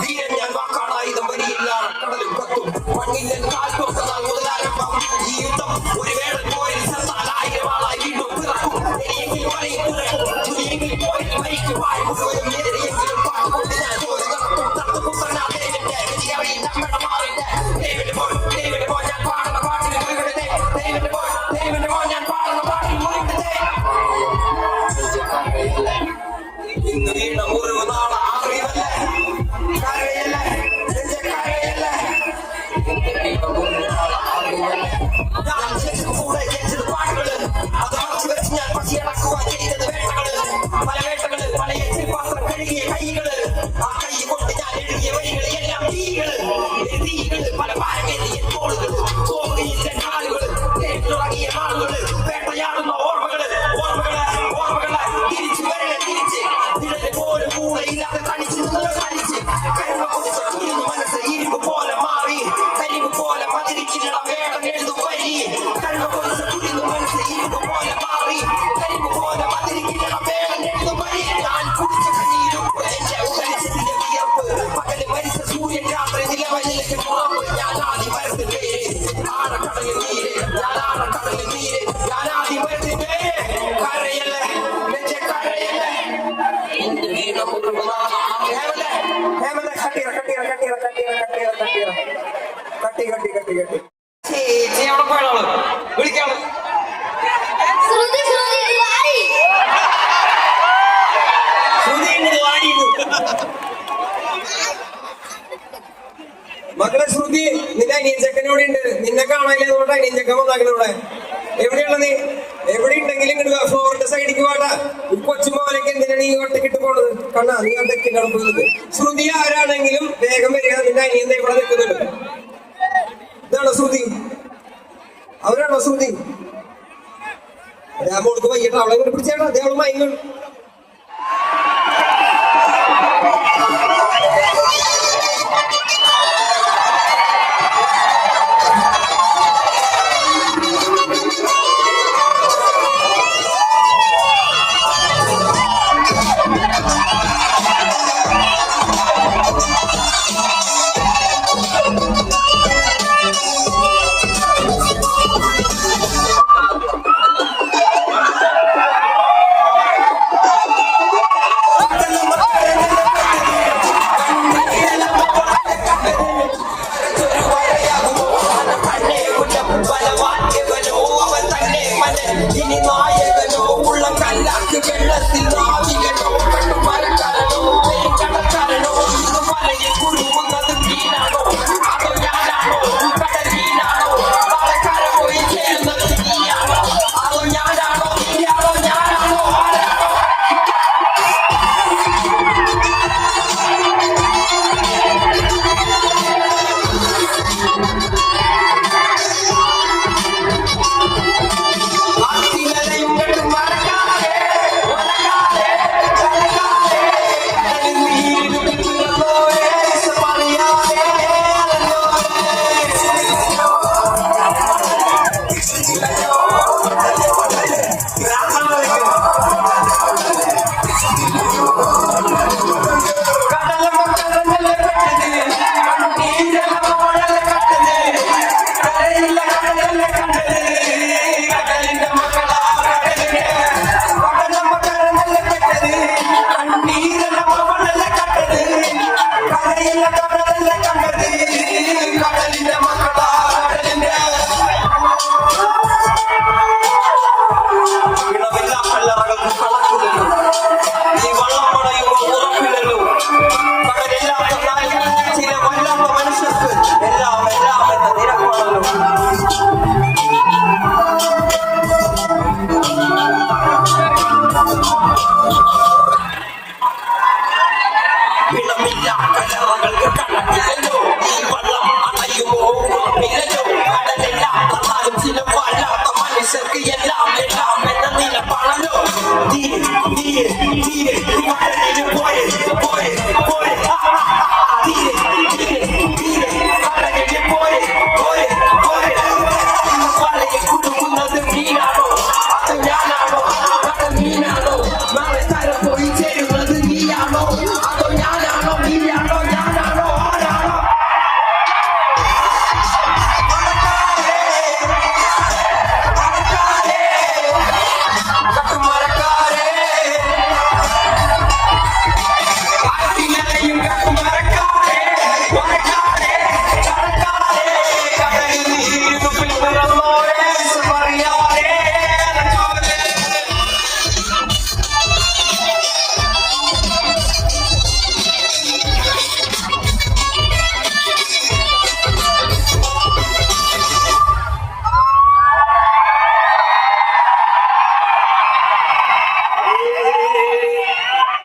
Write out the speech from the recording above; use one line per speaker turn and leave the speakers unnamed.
വീരൻ ഞാൻ വാക്കാണായുധം വരിയില്ല കടലും കത്തും മണ്ണിൽ കാൽപോക്കുന്ന മുതലാരംഭം ഈ യുദ്ധം ഒരു വേടൻ പോരിൽ സത്താൽ 1000 ആളായി വീണ്ടും പിറക്കും എരിയെങ്കിൽ വലയിൽ പിറക്കും തുരിയെങ്കിൽ പോരിൽ മരിക്കും വായ് മുഴുവനും എതിരെയെങ്കിലും പാട്ടുകൊണ്ട് ഞാൻ ചോര നടത്തും തത്തുപുത്രനാ ദൈവന്റെ വിജയവഴി നമ്മുടെ മാറിന്റെ ദൈവന്റെ പോൽ ഞാൻ പാടുന്ന പാട്ടിൽ മുഴുവനെ ദൈവന്റെ പോൽ ഞാൻ പാടുന്ന പാട്ടിൽ മുഴുവനെ ഇന്ന് വീണ മുറിവ് നാളെ അറിവല്ലേ കരയല്ലേ കരയല്ലേ ഞാൻ ശേഷം കൂടെ ജനിച്ചത് പാട്ടുകള് അത് മറച്ചു വെച്ച് ഞാൻ പശിയടക്കുവാൻ ചെയ്തത് വേട്ടകള് പല വേട്ടകള് പല എച്ചിൽ പാത്രം കഴുകിയ കൈകള് ആ കൈ കൊണ്ട് ഞാൻ എഴുതിയ വരികള് എല്ലാം തീകള് പല പാരമേറിയ തോളുകള് തോന്നുകയില്ല കാലുകള് തുടങ്ങിയ നാളുകള് വേട്ടയാടുന്ന ഓർമ്മകള് തിരിച്ചു വരണ തിരിച്ച് നിഴല് പോലും കൂടെയില്ലാതെ തനിച്ച് കരുവ കുതിച്ച കുരുന്നു മനസ്സ് ഇരുമ്പ് പോലെ മാറി കരിവ് പോലെ മതിരിച്ചിട വേടം എഴുതും വരി കരുവ കുതിച്ച കുരുന്നു മനസ്സ് ഇരുമ്പ് പോലെ മാറി കരിവ് പോലെ മതിരിച്ചിട വേടം എഴുതും വരി ഞാൻ കുടിച്ച കണ്ണീരും എന്റെ ഉദരിച്ചതിന്റെ വിയർപ്പ് പകല് മരിച്ച സൂര്യൻ രാത്രി നിലവലിലേക്ക് പുറമ്പ് ഞാൻ ആദ്യം മരത്തിൽ പേര് ആഴക്കടലിൽ നീര് ഞാൻ ആഴക്കടലിൽ നീര് ഞാൻ ആദ്യം മരത്തിൽ പേര് കരയല്ലേ കരയല്ലേ വിളിക്കാം മക്കളെ ശ്രുതി നിന്റെ അനിയഞ്ചക്കനോടെ ഉണ്ട് നിന്നെ കാണാനില്ല അനിയഞ്ചക്കൻ വന്നാക്കനോടെ എവിടെയുള്ള നീ എവിടെ ഉണ്ടെങ്കിലും ഇങ്ങോട്ട് ഫ്ലോറിന്റെ സൈഡിക്ക് വാടാ കൊച്ചുമോനൊക്കെ എന്തിനാണ് ഈ ഒറ്റക്കിട്ട് പോണത് കണ്ണാ നീ ഒറ്റക്ക് കിടക്കുന്നത് ശ്രുതി ആരാണെങ്കിലും വേഗം വരിക നിന്റെ അനിയന്ത ഇവിടെ നിൽക്കുന്നുണ്ട് ഇതാണോ ശ്രുതി അവരാണോ ശ്രുതി മോൾക്ക് വൈകിട്ട് അവളെ ഇങ്ങോട്ട് പിടിച്ചേടാ അതേ അവള് മയങ്ങും